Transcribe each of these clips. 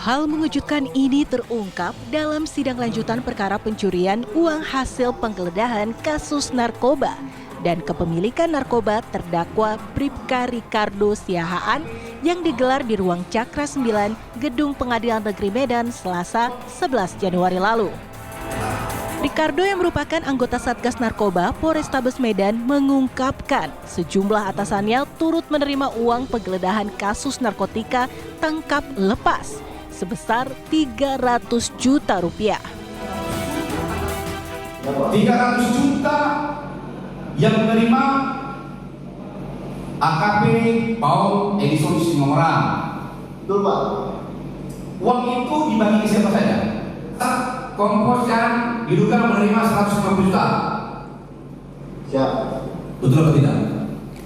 Hal mengejutkan ini terungkap dalam sidang lanjutan perkara pencurian uang hasil penggeledahan kasus narkoba dan kepemilikan narkoba terdakwa Bribka Ricardo Siahaan yang digelar di ruang Cakra 9 Gedung Pengadilan Negeri Medan Selasa 11 Januari lalu. Ricardo yang merupakan anggota Satgas Narkoba Polrestabes Medan mengungkapkan sejumlah atasannya turut menerima uang penggeledahan kasus narkotika tangkap lepas sebesar 300 juta rupiah. 300 juta yang menerima AKP Paul Edison Sinomorang. Betul Pak. Uang itu dibagi ke siapa saja? Kompos yang diduga menerima 150 juta. Siap. Betul atau tidak?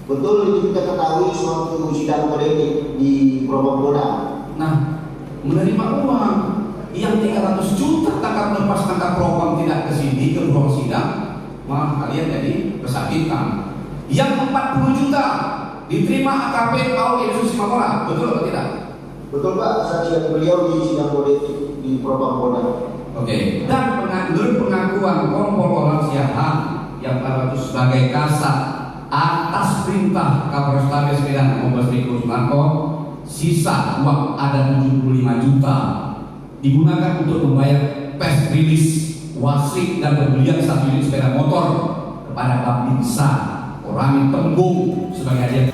Betul, itu kita ketahui suatu sidang kode etik di Propam Polda. Nah, menerima uang yang 300 juta tangkap lepas tangkap propam tidak ke sini ke ruang sidang, malah kalian jadi kesakitan. Yang 40 juta diterima AKP Paul Edison Sinomorang. Betul atau tidak? Betul Pak, saksi beliau di sidang kode etik di Propam Polda. Oke, dan menurut pengakuan Kompol Orang Siahaan yang terlalu sebagai kasat atas perintah Kapolrestabes Medan Kombes Riko Sunarko, sisa uang ada 75 juta digunakan untuk membayar press release wasit dan pembelian 1 unit sepeda motor kepada Babinsa Orami Tembung sebagai hadiah.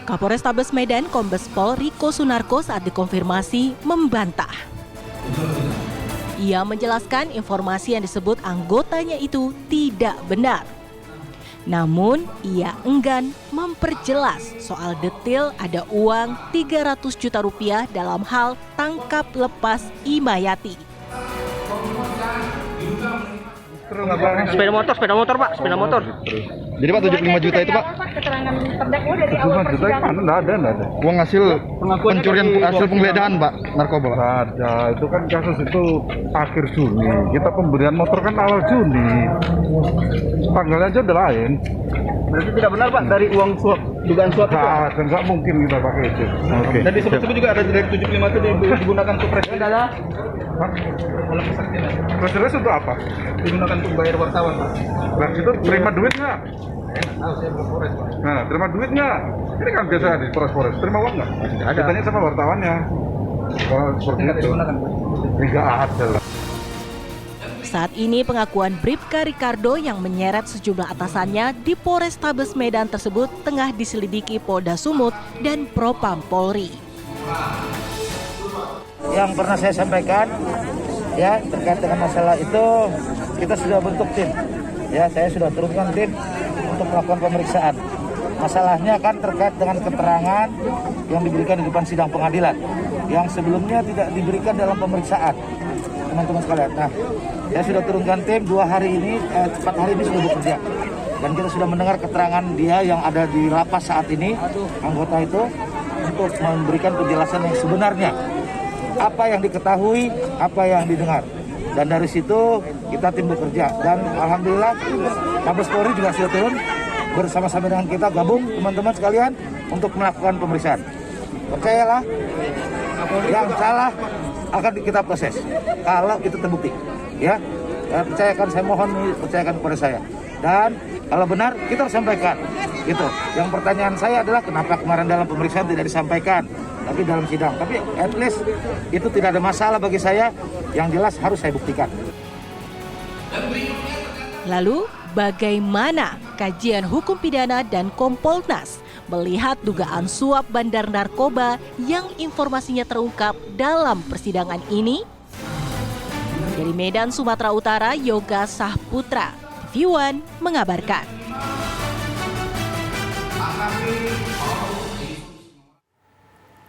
Kapolrestabes Medan Kombes Pol Riko Sunarko saat dikonfirmasi membantah. Ia menjelaskan informasi yang disebut anggotanya itu tidak benar. Namun, ia enggan memperjelas soal detail ada uang 300 juta rupiah dalam hal tangkap lepas Imayati. Sepeda motor Pak, sepeda motor. Jadi Pak 75 juta itu Pak? Keterangan terdakwa dari awal 75 juta persidangan. mana? Nggak ada. Uang hasil pencurian hasil penggeledahan Pak, narkoba Pak? Nggak ada, itu kan kasus itu akhir Juni. Kita pemberian motor kan awal Juni. Tanggalnya aja udah lain. Berarti tidak benar Pak dari uang suap, dugaan suap itu? Nggak mungkin kita pakai itu. Oke. Dan disebut-sebut juga ada dari 75 itu digunakan untuk presiden. Ada. Terus untuk apa? Digunakan untuk bayar wartawan Pak. Nah itu terima duit nggak? Saya belum Polres Pak. Nah terima duit nggak? Ini kan biasa di Polres. Terima uang nggak? Ada. Ditanya sama wartawannya. Kalau seperti Nggak itu. digunakan. Nggak ada lah. Saat ini pengakuan Bribka Ricardo yang menyeret sejumlah atasannya di Polrestabes Medan tersebut tengah diselidiki Polda Sumut dan Propam Polri. Yang pernah saya sampaikan ya terkait dengan masalah itu kita sudah bentuk tim ya, saya sudah turunkan tim untuk melakukan pemeriksaan. Masalahnya kan terkait dengan keterangan yang diberikan di depan sidang pengadilan yang sebelumnya tidak diberikan dalam pemeriksaan, teman-teman sekalian. Nah, saya sudah turunkan tim 4 hari ini sudah bekerja dan kita sudah mendengar keterangan dia yang ada di lapas saat ini, anggota itu, untuk memberikan penjelasan yang sebenarnya. Apa yang diketahui, apa yang didengar. Dan dari situ kita tim bekerja. Dan Alhamdulillah Mabes Polri juga sudah turun bersama-sama dengan kita gabung teman-teman sekalian untuk melakukan pemeriksaan. Percayalah, yang salah akan kita proses kalau itu terbukti. Ya, percayakan, saya mohon percayakan kepada saya. Dan kalau benar kita harus sampaikan. Gitu. Yang pertanyaan saya adalah kenapa kemarin dalam pemeriksaan tidak disampaikan, tapi dalam sidang. Tapi at least itu tidak ada masalah bagi saya. Yang jelas harus saya buktikan. Lalu, bagaimana kajian hukum pidana dan Kompolnas melihat dugaan suap bandar narkoba yang informasinya terungkap dalam persidangan ini? Dari Medan, Sumatera Utara, Yoga Sahputra, TV One mengabarkan.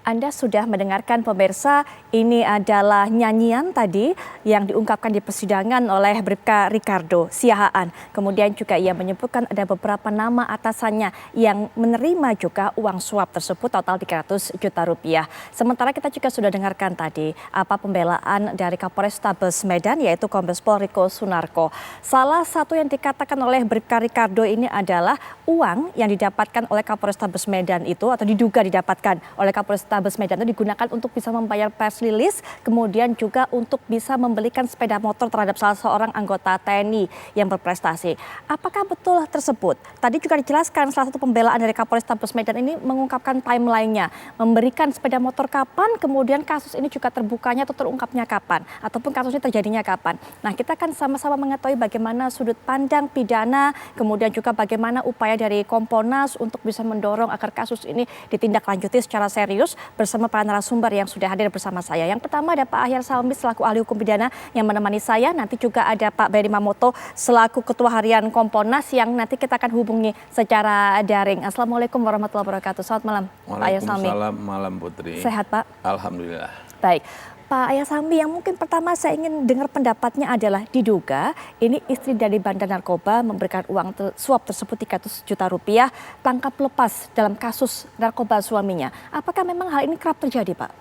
Anda sudah mendengarkan pemirsa ini adalah nyanyian tadi yang diungkapkan di persidangan oleh Bribka Ricardo Siahaan. Kemudian juga ia menyebutkan ada beberapa nama atasannya yang menerima juga uang suap tersebut total 300 juta rupiah. Sementara kita juga sudah dengarkan tadi apa pembelaan dari Kapolrestabes Medan yaitu Kombes Pol Riko Sunarko. Salah satu yang dikatakan oleh Bribka Ricardo ini adalah uang yang didapatkan oleh Kapolrestabes Medan itu atau diduga didapatkan oleh Kapolrestabes Medan itu digunakan untuk bisa membayar press release, kemudian juga untuk bisa membelikan sepeda motor terhadap salah seorang anggota TNI yang berprestasi. Apakah betul tersebut? Tadi juga dijelaskan salah satu pembelaan dari Kapolrestabes Medan ini mengungkapkan timeline-nya, memberikan sepeda motor kapan, kemudian kasus ini juga terbukanya atau terungkapnya kapan, ataupun kasus ini terjadinya kapan. Nah, kita kan sama-sama mengetahui bagaimana sudut pandang pidana, kemudian juga bagaimana upaya dari Kompolnas untuk bisa mendorong agar kasus ini ditindaklanjuti secara serius bersama para narasumber yang sudah hadir bersama saya. Yang pertama ada Pak Ahyar Salmi selaku ahli hukum pidana yang menemani saya. Nanti juga ada Pak Benny Mamoto selaku Ketua Harian Kompolnas yang nanti kita akan hubungi secara daring. Assalamualaikum warahmatullahi wabarakatuh. Selamat malam Pak Ahyar Salmi. Waalaikumsalam, malam Putri. Sehat Pak? Alhamdulillah. Baik. Pak Ahyar Salmi, yang mungkin pertama saya ingin dengar pendapatnya adalah diduga ini istri dari bandar narkoba memberikan uang suap tersebut 300 juta rupiah tangkap lepas dalam kasus narkoba suaminya. Apakah memang hal ini kerap terjadi Pak?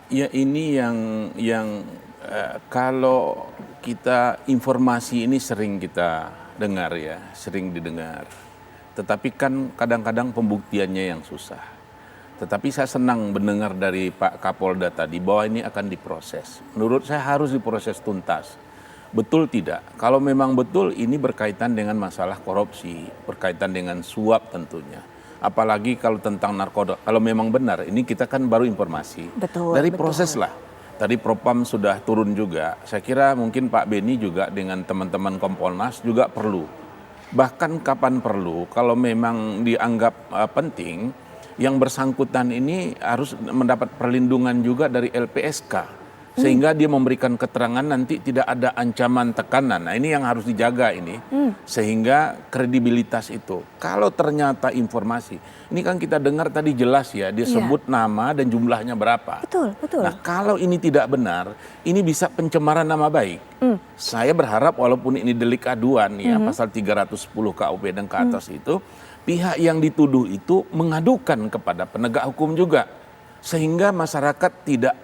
Ya, ini yang kalau kita informasi ini sering kita dengar ya, sering didengar. Tetapi kan kadang-kadang pembuktiannya yang susah. Tetapi saya senang mendengar dari Pak Kapolda tadi bahwa ini akan diproses. Menurut saya harus diproses tuntas. Betul tidak? Kalau memang betul ini berkaitan dengan masalah korupsi, berkaitan dengan suap tentunya. Apalagi kalau tentang narkoba, kalau memang benar, ini kita kan baru informasi. Betul, dari betul. proses lah. Tadi Propam sudah turun juga. Saya kira mungkin Pak Benny juga dengan teman-teman Kompolnas juga perlu. Bahkan kapan perlu, kalau memang dianggap penting, yang bersangkutan ini harus mendapat perlindungan juga dari LPSK. Sehingga dia memberikan keterangan nanti tidak ada ancaman tekanan. Nah, ini yang harus dijaga ini. Sehingga kredibilitas itu. Kalau ternyata informasi, ini kan kita dengar tadi jelas ya, dia sebut nama dan jumlahnya berapa. Betul, betul. Nah, kalau ini tidak benar, ini bisa pencemaran nama baik. Saya berharap walaupun ini delik aduan ya, pasal 310 KUP dan ke atas itu, pihak yang dituduh itu mengadukan kepada penegak hukum juga. Sehingga masyarakat tidak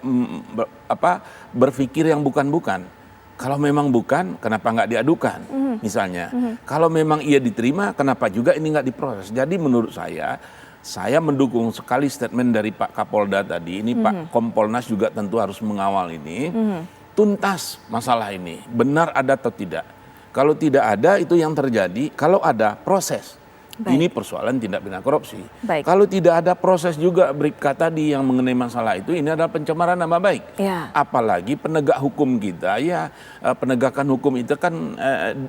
berpikir yang bukan-bukan. Kalau memang bukan, kenapa nggak diadukan misalnya. Kalau memang ia diterima, kenapa juga ini nggak diproses. Jadi menurut saya mendukung sekali statement dari Pak Kapolda tadi. Ini Pak Kompolnas juga tentu harus mengawal ini. Tuntas masalah ini, benar ada atau tidak. Kalau tidak ada itu yang terjadi, kalau ada proses. Baik. Ini persoalan tindak pidana korupsi. Baik. Kalau tidak ada proses juga Bribka tadi yang mengenai masalah itu, ini adalah pencemaran nama baik. Ya. Apalagi penegak hukum kita ya, penegakan hukum itu kan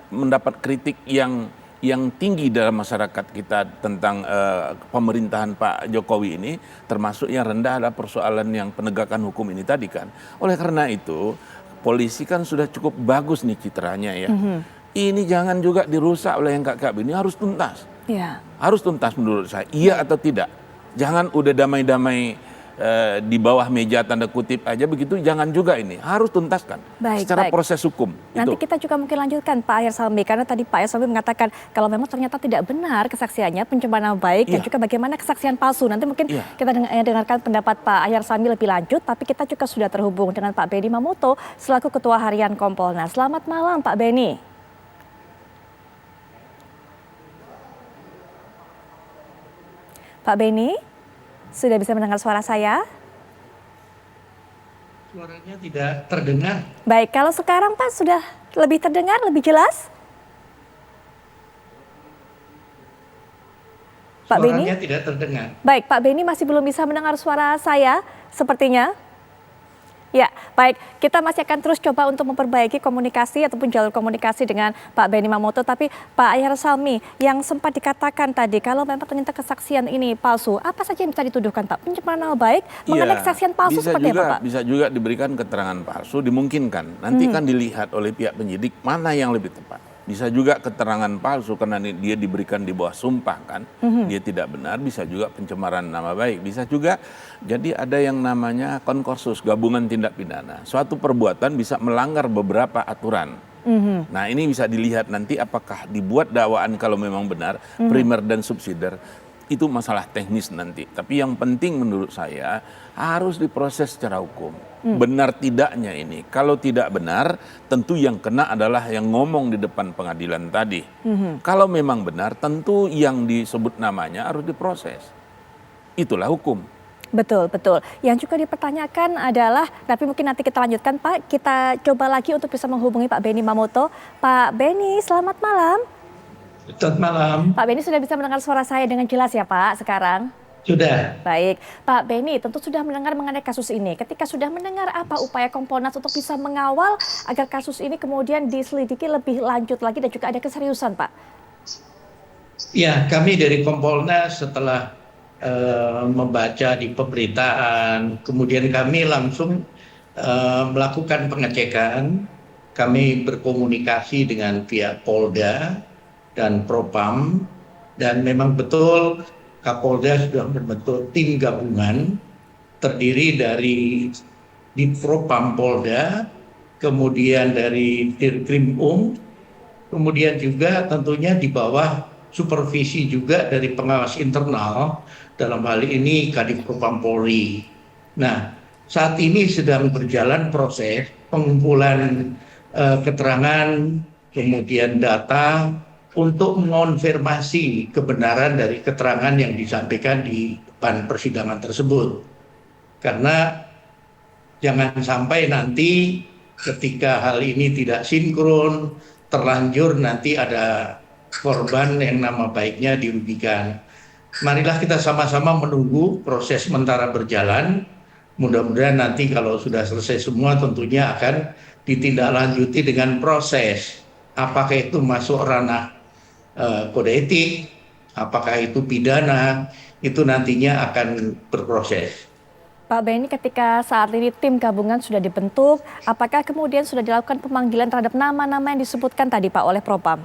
mendapat kritik yang tinggi dalam masyarakat kita tentang pemerintahan Pak Jokowi ini, termasuk yang rendah adalah persoalan yang penegakan hukum ini tadi kan. Oleh karena itu polisi kan sudah cukup bagus nih citranya ya. Ini jangan juga dirusak oleh yang kakak ini, harus tuntas. Ya. Harus tuntas menurut saya, iya atau tidak. Jangan udah damai-damai di bawah meja tanda kutip aja begitu, jangan juga ini. Harus tuntaskan secara proses hukum. Nanti kita juga mungkin lanjutkan Pak Ahyar Salmi, karena tadi Pak Ahyar Salmi mengatakan kalau memang ternyata tidak benar kesaksiannya, pencemaran nama baik, dan juga bagaimana kesaksian palsu. Nanti mungkin kita dengarkan pendapat Pak Ahyar Salmi lebih lanjut, tapi kita juga sudah terhubung dengan Pak Benny Mamoto selaku Ketua Harian Kompolnas. Selamat malam Pak Benny. Pak Benny, sudah bisa mendengar suara saya? Suaranya tidak terdengar. Baik, kalau sekarang Pak sudah lebih terdengar, lebih jelas? Pak Benny? Suaranya tidak terdengar. Baik, Pak Benny masih belum bisa mendengar suara saya sepertinya. Ya, baik. Kita masih akan terus coba untuk memperbaiki komunikasi ataupun jalur komunikasi dengan Pak Benny Mamoto. Tapi Pak Ahyar Salmi, yang sempat dikatakan tadi, kalau memang ternyata kesaksian ini palsu, apa saja yang bisa dituduhkan Pak? Pencemaran nama baik mengenai kesaksian palsu seperti apa Pak? Bisa juga diberikan keterangan palsu, dimungkinkan. Nanti kan dilihat oleh pihak penyidik mana yang lebih tepat. Bisa juga keterangan palsu karena dia diberikan di bawah sumpah kan, dia tidak benar, bisa juga pencemaran nama baik, bisa juga jadi ada yang namanya konkursus, gabungan tindak pidana. Suatu perbuatan bisa melanggar beberapa aturan. Nah ini bisa dilihat nanti apakah dibuat dakwaan kalau memang benar, primer dan subsidiar. Itu masalah teknis nanti. Tapi yang penting menurut saya harus diproses secara hukum. Benar tidaknya ini. Kalau tidak benar, tentu yang kena adalah yang ngomong di depan pengadilan tadi. Kalau memang benar, tentu yang disebut namanya harus diproses. Itulah hukum. Betul, betul. Yang juga dipertanyakan adalah, tapi mungkin nanti kita lanjutkan Pak, kita coba lagi untuk bisa menghubungi Pak Benny Mamoto. Pak Benny, selamat malam. Selamat malam. Pak Benny sudah bisa mendengar suara saya dengan jelas ya Pak sekarang? Sudah. Baik, Pak Benny tentu sudah mendengar mengenai kasus ini. Ketika sudah mendengar apa upaya Kompolnas untuk bisa mengawal agar kasus ini kemudian diselidiki lebih lanjut lagi dan juga ada keseriusan Pak? Ya, kami dari Kompolnas setelah membaca di pemberitaan, kemudian kami langsung melakukan pengecekan. Kami berkomunikasi dengan pihak Polda dan Propam, dan memang betul Kapolda sudah membentuk tim gabungan terdiri dari di Propam Polda, kemudian dari Dirkrim kemudian juga tentunya di bawah supervisi juga dari pengawas internal, dalam hal ini Kadif Propam Polri. Nah, saat ini sedang berjalan proses pengumpulan keterangan, kemudian data, untuk mengonfirmasi kebenaran dari keterangan yang disampaikan di depan persidangan tersebut. Karena jangan sampai nanti ketika hal ini tidak sinkron, terlanjur nanti ada korban yang nama baiknya dirugikan. Marilah kita sama-sama menunggu proses sementara berjalan. Mudah-mudahan nanti kalau sudah selesai semua tentunya akan ditindaklanjuti dengan proses. Apakah itu masuk ranah kode etik, apakah itu pidana, itu nantinya akan berproses. Pak Benny, ketika saat ini tim gabungan sudah dibentuk, apakah kemudian sudah dilakukan pemanggilan terhadap nama-nama yang disebutkan tadi Pak oleh Propam?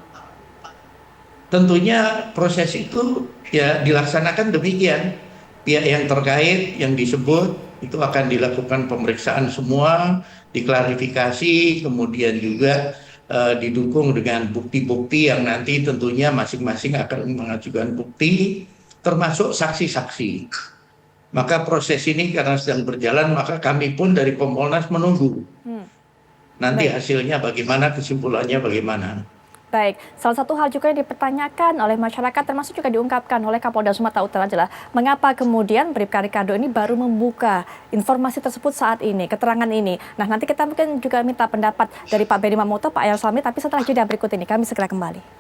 Tentunya proses itu ya dilaksanakan demikian. Pihak yang terkait yang disebut itu akan dilakukan pemeriksaan semua, diklarifikasi, kemudian juga didukung dengan bukti-bukti yang nanti tentunya masing-masing akan mengajukan bukti, termasuk saksi-saksi. Maka proses ini karena sedang berjalan, maka kami pun dari Kompolnas menunggu. Nanti hasilnya bagaimana, kesimpulannya bagaimana. Baik, salah satu hal juga yang dipertanyakan oleh masyarakat termasuk juga diungkapkan oleh Kapolda Sumatera Utara adalah mengapa kemudian Bribka Ricardo ini baru membuka informasi tersebut saat ini, keterangan ini. Nah nanti kita mungkin juga minta pendapat dari Pak Benny Mamoto, Pak Ayal Salmi, tapi setelah jeda berikut ini kami segera kembali.